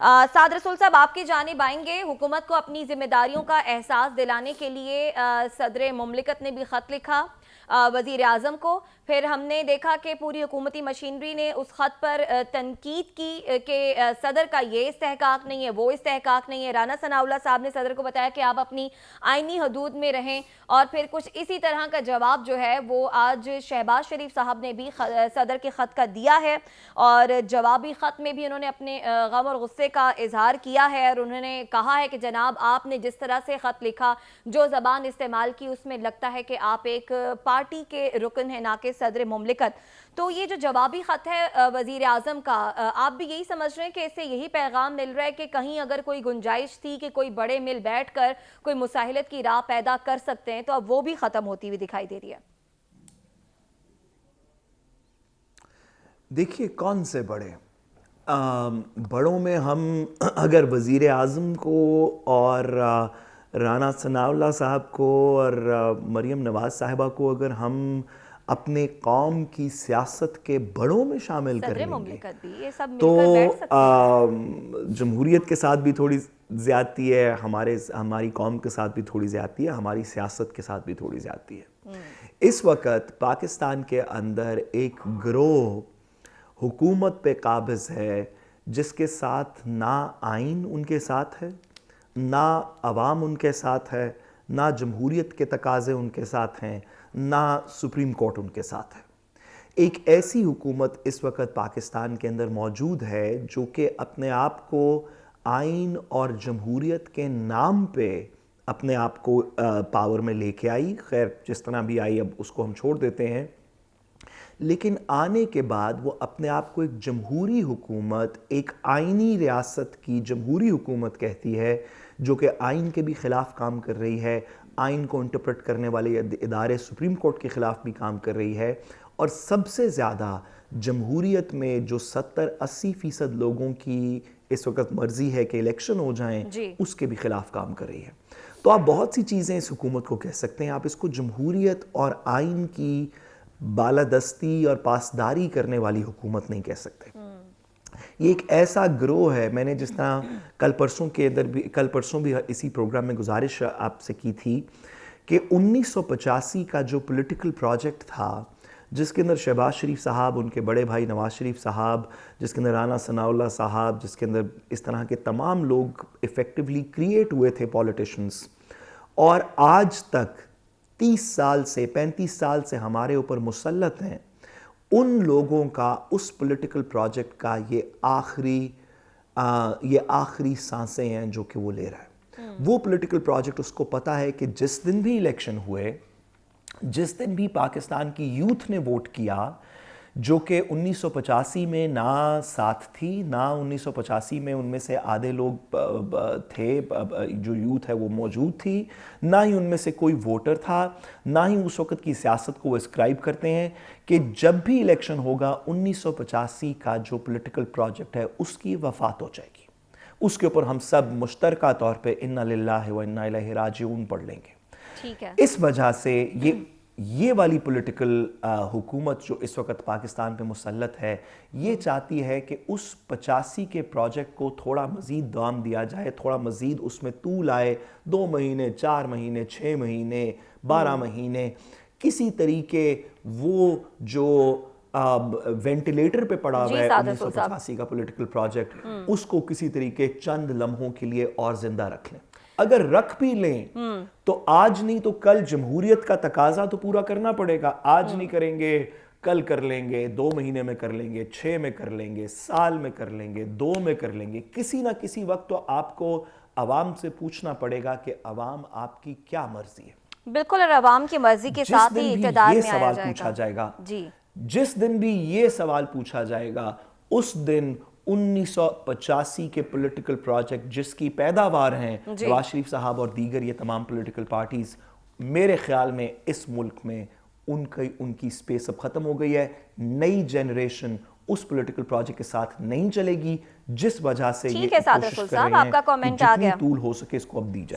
साद रसूल साहब, आपकी जानिब आएंगे। हुकूमत को अपनी जिम्मेदारियों का एहसास दिलाने के लिए सदर मुमलिकत ने भी ख़त लिखा वज़ीर आज़म को। फिर हमने देखा कि पूरी हुकूमती मशीनरी ने उस ख़त पर तनकीद की कि सदर का ये इस्तेहकाक नहीं है, वो इस्तेहकाक नहीं है। राना सनाउल्लाह साहब ने सदर को बताया कि आप अपनी आइनी हदूद में रहें, और फिर कुछ इसी तरह का जवाब जो है वो आज शहबाज शरीफ साहब ने भी सदर के ख़त का दिया है, और जवाबी ख़त में भी उन्होंने अपने गम और गुस्से का इजहार किया है, और उन्होंने कहा है कि जनाब आपने जिस तरह से ख़त लिखा, जो ज़बान इस्तेमाल की, उसमें लगता है कि आप एक पार्टी के रुकन हैं, ना कि सदर मुमलिकत। तो ये जो जवाबी ख़त है वज़ीर आज़म का, आप भी यही समझ रहे हैं कि इससे यही पैगाम मिल रहा है कि कहीं अगर कोई गुंजाइश थी कि कोई बड़े मिल बैठकर कोई मुसाहिलत की राह पैदा कर सकते हैं, तो अब वो भी ख़त्म होती हुई दिखाई दे रही है? देखिए, कौन से बड़े बड़ों में हम अगर वज़ीर आज़म को और राना सनाउल्लाह साहब को और मरियम नवाज़ साहिबा को अगर हम अपने कौम की सियासत के बड़ों में शामिल कर लेंगे तो जमहूरियत के साथ भी थोड़ी ज़्यादती है, हमारी कौम के साथ भी थोड़ी ज़्यादती है, हमारी सियासत के साथ भी थोड़ी ज़्यादती है। इस वक्त पाकिस्तान के अंदर एक गिरोह हुकूमत पे काबिज़ है जिसके साथ ना आइन उनके साथ है, ना अवाम उनके साथ है, ना जमहूरियत के तकाज़े उनके साथ हैं, ना सुप्रीम कोर्ट उनके साथ है। एक ऐसी हुकूमत इस वक्त पाकिस्तान के अंदर मौजूद है जो कि अपने आप को आइन और जमहूरियत के नाम पे अपने आप को पावर में लेके आई। खैर, जिस तरह भी आई अब उसको हम छोड़ देते हैं, लेकिन आने के बाद वो अपने आप को एक जमहूरी हुकूमत, एक आइनी रियासत की जमहूरी हुकूमत कहती है, जो कि आइन के भी ख़िलाफ़ काम कर रही है, आइन को इंटरप्रेट करने वाले इदारे सुप्रीम कोर्ट के ख़िलाफ़ भी काम कर रही है, और सबसे ज़्यादा जमहूरियत में जो 70-80% लोगों की इस वक्त मर्ज़ी है कि इलेक्शन हो जाएं, उसके भी ख़िलाफ़ काम कर रही है। तो आप बहुत सी चीज़ें इस हुकूमत को कह सकते हैं। आप इसको जमहूरियत और आइन की बालादस्ती और पासदारी करने वाली हुकूमत नहीं कह सकते। ये एक ऐसा गिरोह है, मैंने जिस तरह कल परसों भी इसी प्रोग्राम में गुजारिश आपसे की थी कि 1985 का जो पॉलिटिकल प्रोजेक्ट था, जिसके अंदर शहबाज शरीफ साहब, उनके बड़े भाई नवाज शरीफ साहब, जिसके अंदर राना सनाउल्लाह साहब, जिसके अंदर इस तरह के तमाम लोग इफ़ेक्टिवली क्रिएट हुए थे पॉलिटिशियंस, और आज तक 30 साल से 35 साल से हमारे ऊपर मुसल्लत हैं, उन लोगों का उस पॉलिटिकल प्रोजेक्ट का ये आखिरी सांसें हैं जो कि वो ले रहा है। वो पॉलिटिकल प्रोजेक्ट, उसको पता है कि जिस दिन भी इलेक्शन हुए, जिस दिन भी पाकिस्तान की यूथ ने वोट किया, जो कि 1985 में ना साथ थी, ना 1985 में उनमें से आधे लोग थे, जो यूथ है वो मौजूद थी, ना ही उनमें से कोई वोटर था, ना ही उस वक़्त की सियासत को वो एस्क्राइब करते हैं कि जब भी इलेक्शन होगा 1985 का जो पॉलिटिकल प्रोजेक्ट है उसकी वफ़ात हो जाएगी। उसके ऊपर हम सब मुश्तरका तौर पे इन्ना लिल्लाहि व इन्ना इलैहि राजिऊन पढ़ लेंगे। ठीक है। इस वजह से ये वाली पॉलिटिकल हुकूमत जो इस वक्त पाकिस्तान पे मुसल्लत है, ये चाहती है कि उस 85 के प्रोजेक्ट को थोड़ा मज़ीद दाम दिया जाए, थोड़ा मज़ीद उसमें तूल आए, 2 महीने, 4 महीने, 6 महीने, 12 महीने, किसी तरीके वो जो वेंटिलेटर पे पड़ा हुआ है 1985 का पॉलिटिकल प्रोजेक्ट, उसको किसी तरीके चंद लम्हों के लिए और जिंदा रख लें। अगर रख भी लें तो आज नहीं तो कल जमहूरियत का तकाजा तो पूरा करना पड़ेगा। आज नहीं करेंगे, कल कर लेंगे, 2 महीने में कर लेंगे, 6 में कर लेंगे, साल में कर लेंगे, 2 में कर लेंगे। किसी ना किसी वक्त तो आपको अवाम से पूछना पड़ेगा कि अवाम आपकी क्या मर्जी है। बिल्कुल, और अवाम की मर्जी के साथ ही इक़्तिदार में सवाल पूछा जाएगा। जिस दिन भी ये सवाल पूछा जाएगा, उस दिन 1985 के पॉलिटिकल प्रोजेक्ट जिसकी पैदावार हैं नवाज शरीफ साहब और दीगर ये तमाम पॉलिटिकल पार्टीज, मेरे ख्याल में इस मुल्क में उनकी स्पेस अब ख़त्म हो गई है। नई जनरेशन उस पॉलिटिकल प्रोजेक्ट के साथ नहीं चलेगी, जिस वजह से ये कोशिश कर रहे हैं कि जितनी तूल हो सके इसको अब दी जाए।